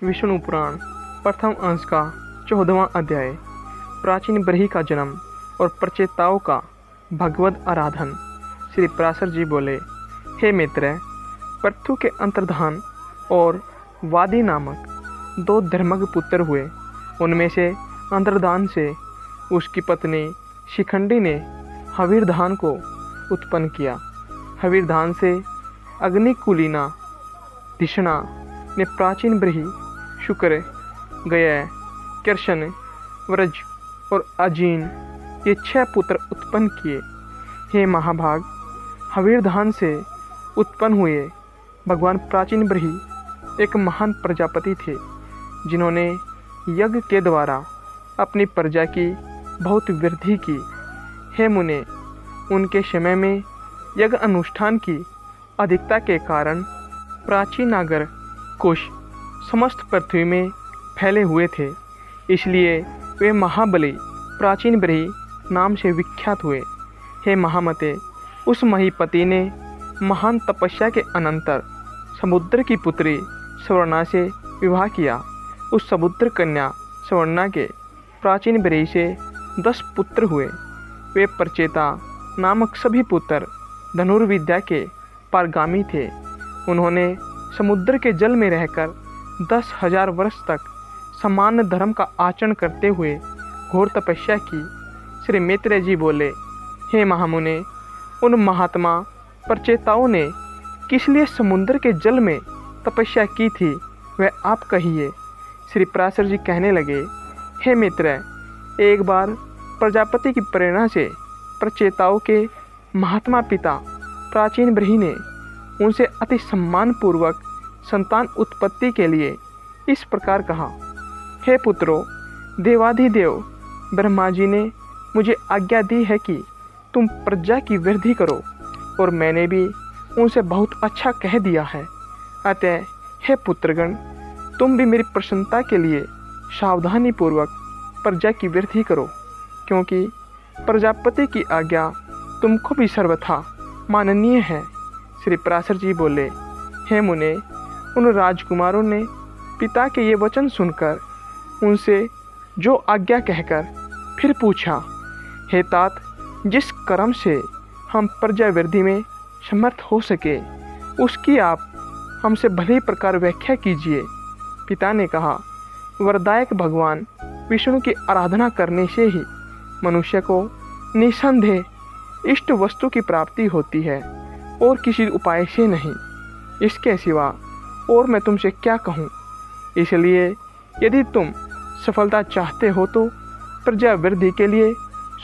विष्णु पुराण प्रथम अंश का 14वां अध्याय। प्राचीन ब्रही का जन्म और प्रचेताओं का भगवद आराधन। श्री पराशर जी बोले, हे मित्र, पृथु के अंतर्धान और वादी नामक दो धर्मज्ञ पुत्र हुए। उनमें से अंतर्धान से उसकी पत्नी शिखंडी ने हवीरधान को उत्पन्न किया। हवीरधान से अग्निकुलीना धिषणा ने प्राचीन ब्रही, शुक्र, गया, कृष्ण, व्रज और अजीन ये 6 पुत्र उत्पन्न किए। हे महाभाग, हवीरधान से उत्पन्न हुए भगवान प्राचीन ब्रही एक महान प्रजापति थे, जिन्होंने यज्ञ के द्वारा अपनी प्रजा की बहुत वृद्धि की। हे मुने, उनके समय में यज्ञ अनुष्ठान की अधिकता के कारण प्राचीन नागर कुश समस्त पृथ्वी में फैले हुए थे, इसलिए वे महाबली प्राचीन ब्रही नाम से विख्यात हुए। हे महामते, उस महीपति ने महान तपस्या के अनंतर समुद्र की पुत्री स्वर्णा से विवाह किया। उस समुद्र कन्या स्वर्णा के प्राचीन ब्रही से 10 पुत्र हुए। वे प्रचेता नामक सभी पुत्र धनुर्विद्या के पारगामी थे। उन्होंने समुद्र के जल में रहकर 10,000 वर्ष तक सामान्य धर्म का आचरण करते हुए घोर तपस्या की। श्री मैत्रेय जी बोले, हे महामुने, उन महात्मा प्रचेताओं ने किस लिए समुद्र के जल में तपस्या की थी, वह आप कहिए। श्री पराशर जी कहने लगे, हे मित्र, एक बार प्रजापति की प्रेरणा से प्रचेताओं के महात्मा पिता प्राचीन ब्रही ने उनसे अति सम्मानपूर्वक संतान उत्पत्ति के लिए इस प्रकार कहा, हे पुत्रों, देवाधिदेव ब्रह्मा जी ने मुझे आज्ञा दी है कि तुम प्रजा की वृद्धि करो, और मैंने भी उनसे बहुत अच्छा कह दिया है। अतः हे पुत्रगण, तुम भी मेरी प्रसन्नता के लिए सावधानीपूर्वक प्रजा की वृद्धि करो, क्योंकि प्रजापति की आज्ञा तुमको भी सर्वथा माननीय है। श्री पराशर जी बोले, हे मुने, उन राजकुमारों ने पिता के ये वचन सुनकर उनसे जो आज्ञा कहकर फिर पूछा, हे तात, जिस कर्म से हम प्रजा वृद्धि में समर्थ हो सके, उसकी आप हमसे भली प्रकार व्याख्या कीजिए। पिता ने कहा, वरदायक भगवान विष्णु की आराधना करने से ही मनुष्य को निसंदेह इष्ट वस्तु की प्राप्ति होती है, और किसी उपाय से नहीं। इसके सिवा और मैं तुमसे क्या कहूँ। इसलिए यदि तुम सफलता चाहते हो तो प्रजा वृद्धि के लिए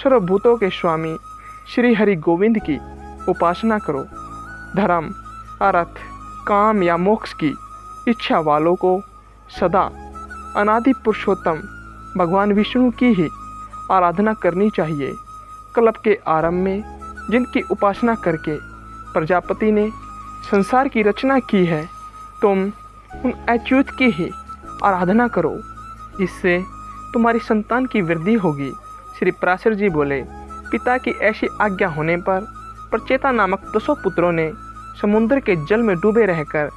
सर्वभूतों के स्वामी श्री हरि गोविंद की उपासना करो। धर्म, अर्थ, काम या मोक्ष की इच्छा वालों को सदा अनादि पुरुषोत्तम भगवान विष्णु की ही आराधना करनी चाहिए। कल्प के आरंभ में जिनकी उपासना करके प्रजापति ने संसार की रचना की है, तुम उन अच्युत की ही आराधना करो, इससे तुम्हारी संतान की वृद्धि होगी। श्री पराशर जी बोले, पिता की ऐसी आज्ञा होने पर प्रचेता नामक 10 पुत्रों ने समुद्र के जल में डूबे रहकर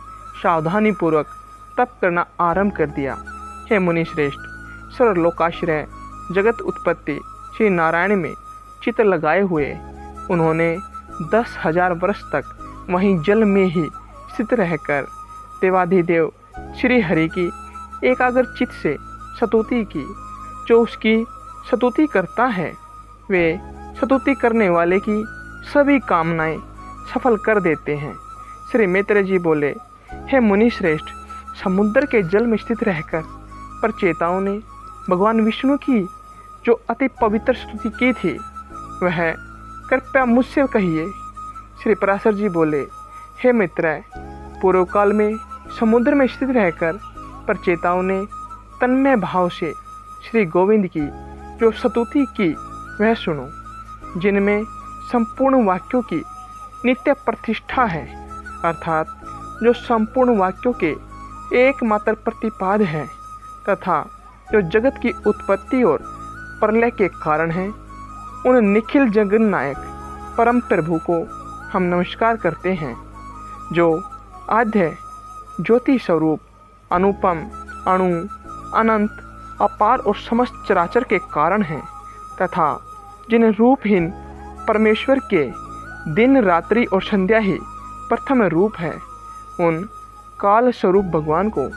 सावधानीपूर्वक तप करना आरंभ कर दिया। हे मुनि श्रेष्ठ, सर्वलोकाश्रय जगत उत्पत्ति श्री नारायण में चित्त लगाए हुए उन्होंने 10,000 वर्ष तक वहीं जल में ही स्थित रहकर देवाधिदेव श्री हरि की एकाग्र चित्त से स्तुति की। जो उसकी स्तुति करता है, वे स्तुति करने वाले की सभी कामनाएं सफल कर देते हैं। श्री मैत्रेय जी बोले, हे मुनि श्रेष्ठ, समुद्र के जल में स्थित रहकर प्रचेताओं ने भगवान विष्णु की जो अति पवित्र स्तुति की थी, वह कृपया मुझसे कहिए। श्री पराशर जी बोले, हे मित्र, पूर्व काल में समुद्र में स्थित रहकर प्रचेताओं ने तन्मय भाव से श्री गोविंद की जो स्तुति की, वह सुनो, जिनमें संपूर्ण वाक्यों की नित्य प्रतिष्ठा है, अर्थात जो संपूर्ण वाक्यों के एकमात्र प्रतिपाद है, तथा जो जगत की उत्पत्ति और प्रलय के कारण हैं। उन निखिल जगन्नायक परम प्रभु को हम नमस्कार करते हैं, जो आद्य ज्योति स्वरूप अनुपम अणु, अनंत, अपार और समस्त चराचर के कारण हैं तथा जिन रूपहीन परमेश्वर के दिन, रात्रि और संध्या ही प्रथम रूप है, उन काल स्वरूप भगवान को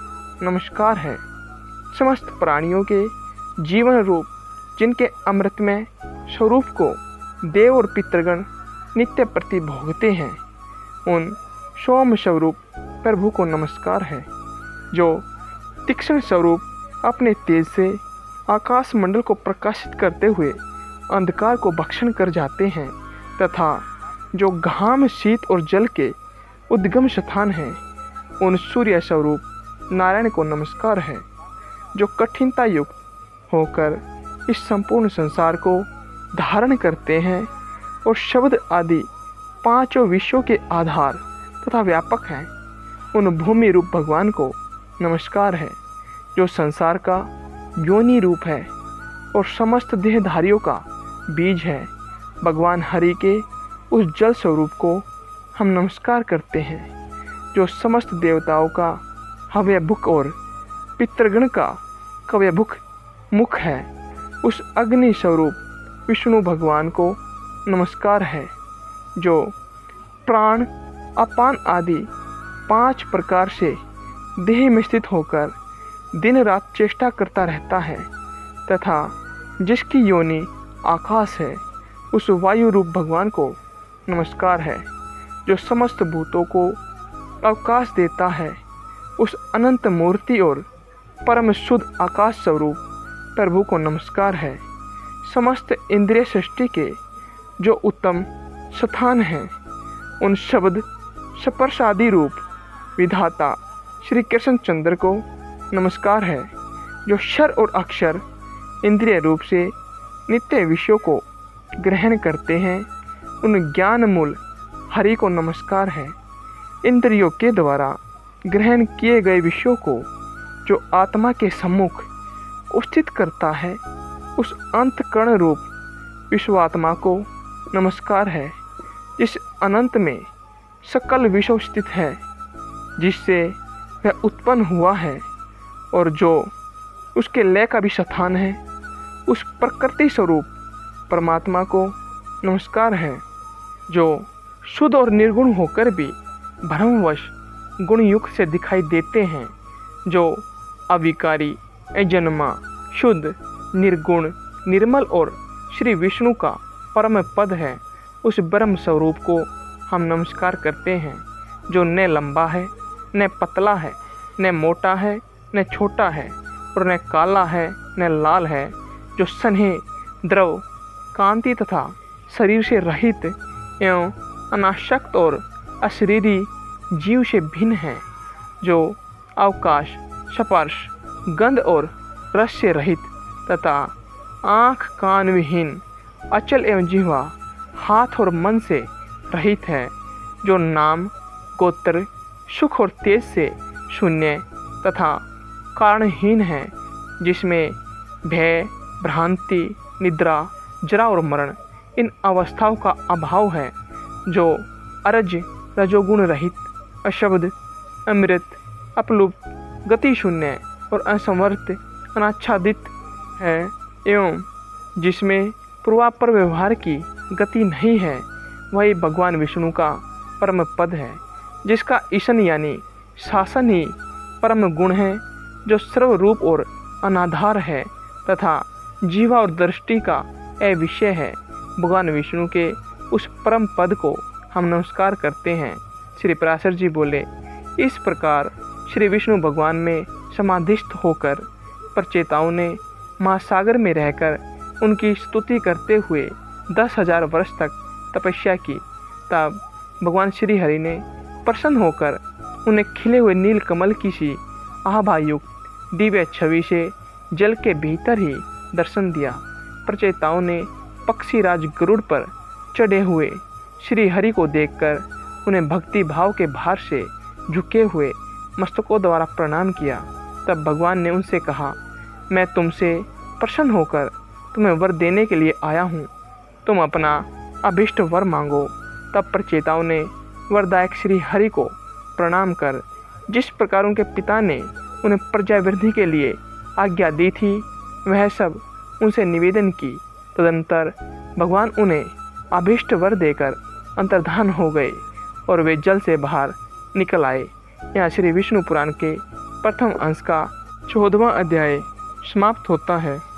नमस्कार है। समस्त प्राणियों के जीवन रूप जिनके अमृतमय स्वरूप को देव और पितृगण नित्य प्रति भोगते हैं, उन सोम स्वरूप प्रभु को नमस्कार है, जो तीक्ष्ण स्वरूप अपने तेज से आकाश मंडल को प्रकाशित करते हुए अंधकार को भक्षण कर जाते हैं तथा जो घाम, शीत और जल के उद्गम स्थान हैं, उन सूर्य स्वरूप नारायण को नमस्कार है, जो कठिनता युक्त होकर इस संपूर्ण संसार को धारण करते हैं और शब्द आदि पांचों विश्वों के आधार तथा व्यापक हैं। उन भूमि रूप भगवान को नमस्कार है, जो संसार का योनि रूप है और समस्त देहधारियों का बीज है। भगवान हरि के उस जल स्वरूप को हम नमस्कार करते हैं, जो समस्त देवताओं का हव्यभुक और पितृगण का कव्यभुक मुख है। उस अग्नि स्वरूप विष्णु भगवान को नमस्कार है, जो प्राण, अपान आदि 5 प्रकार से देह में स्थित होकर दिन रात चेष्टा करता रहता है तथा जिसकी योनि आकाश है, उस वायु रूप भगवान को नमस्कार है, जो समस्त भूतों को अवकाश देता है। उस अनंत मूर्ति और परम शुद्ध आकाश स्वरूप प्रभु को नमस्कार है। समस्त इंद्रिय सृष्टि के जो उत्तम स्थान हैं, उन शब्द, स्पर्श आदि रूप विधाता श्री कृष्ण चंद्र को नमस्कार है, जो क्षर और अक्षर इंद्रिय रूप से नित्य विषयों को ग्रहण करते हैं। उन ज्ञान मूल हरि को नमस्कार है। इंद्रियों के द्वारा ग्रहण किए गए विषयों को जो आत्मा के सम्मुख उपस्थित करता है, उस अंतकरण रूप विश्वात्मा को नमस्कार है, जिस अनंत में सकल विश्व स्थित है, जिससे वह उत्पन्न हुआ है और जो उसके लय का भी स्थान है। उस प्रकृति स्वरूप परमात्मा को नमस्कार है, जो शुद्ध और निर्गुण होकर भी भ्रमवश गुण युक्त से दिखाई देते हैं, जो अविकारी, अजन्मा, शुद्ध, निर्गुण, निर्मल और श्री विष्णु का परम पद है। उस ब्रह्म स्वरूप को हम नमस्कार करते हैं, जो न लंबा है, न पतला है, न मोटा है, न छोटा है और न काला है, न लाल है, जो सन्हे, द्रव, कांति तथा शरीर से रहित एवं अनासक्त और अशरीरी जीव से भिन्न है, जो अवकाश, स्पर्श, गंध और रस से रहित तथा आँख, कान विहीन, अचल एवं जिह्वा, हाथ और मन से रहित है, जो नाम, गोत्र, सुख और तेज से शून्य तथा कारणहीन है, जिसमें भय, भ्रांति, निद्रा, जरा और मरण इन अवस्थाओं का अभाव है, जो अरज, रजोगुण रहित, अशब्द, अमृत, अपलुप्त, गति शून्य और असंवर्त, अनाच्छादित है एवं जिसमें पूर्वापर व्यवहार की गति नहीं है, वही भगवान विष्णु का परम पद है, जिसका ईशन यानी शासन ही परम गुण है, जो सर्वरूप और अनाधार है तथा जीवा और दृष्टि का विषय है। भगवान विष्णु के उस परम पद को हम नमस्कार करते हैं। श्री पराशर जी बोले, इस प्रकार श्री विष्णु भगवान में समाधिस्थ होकर प्रचेताओं ने महासागर में रहकर उनकी स्तुति करते हुए 10,000 वर्ष तक तपस्या की। तब भगवान श्री हरि ने प्रसन्न होकर उन्हें खिले हुए नील कमल की सी आभायुक्त दिव्य छवि से जल के भीतर ही दर्शन दिया। प्रचेताओं ने पक्षीराज गरुड़ पर चढ़े हुए श्री हरि को देखकर उन्हें भक्ति भाव के भार से झुके हुए मस्तकों द्वारा प्रणाम किया। तब भगवान ने उनसे कहा, मैं तुमसे प्रसन्न होकर तुम्हें वर देने के लिए आया हूँ, तुम अपना अभीष्ट वर मांगो। तब प्रचेताओं ने वरदायक श्री हरि को प्रणाम कर जिस प्रकार उनके पिता ने उन्हें प्रजावृद्धि के लिए आज्ञा दी थी, वह सब उनसे निवेदन की। तदनंतर भगवान उन्हें अभीष्ट वर देकर अंतर्धान हो गए और वे जल से बाहर निकल आए। यहाँ श्री विष्णु पुराण के प्रथम अंश का 14वां अध्याय समाप्त होता है।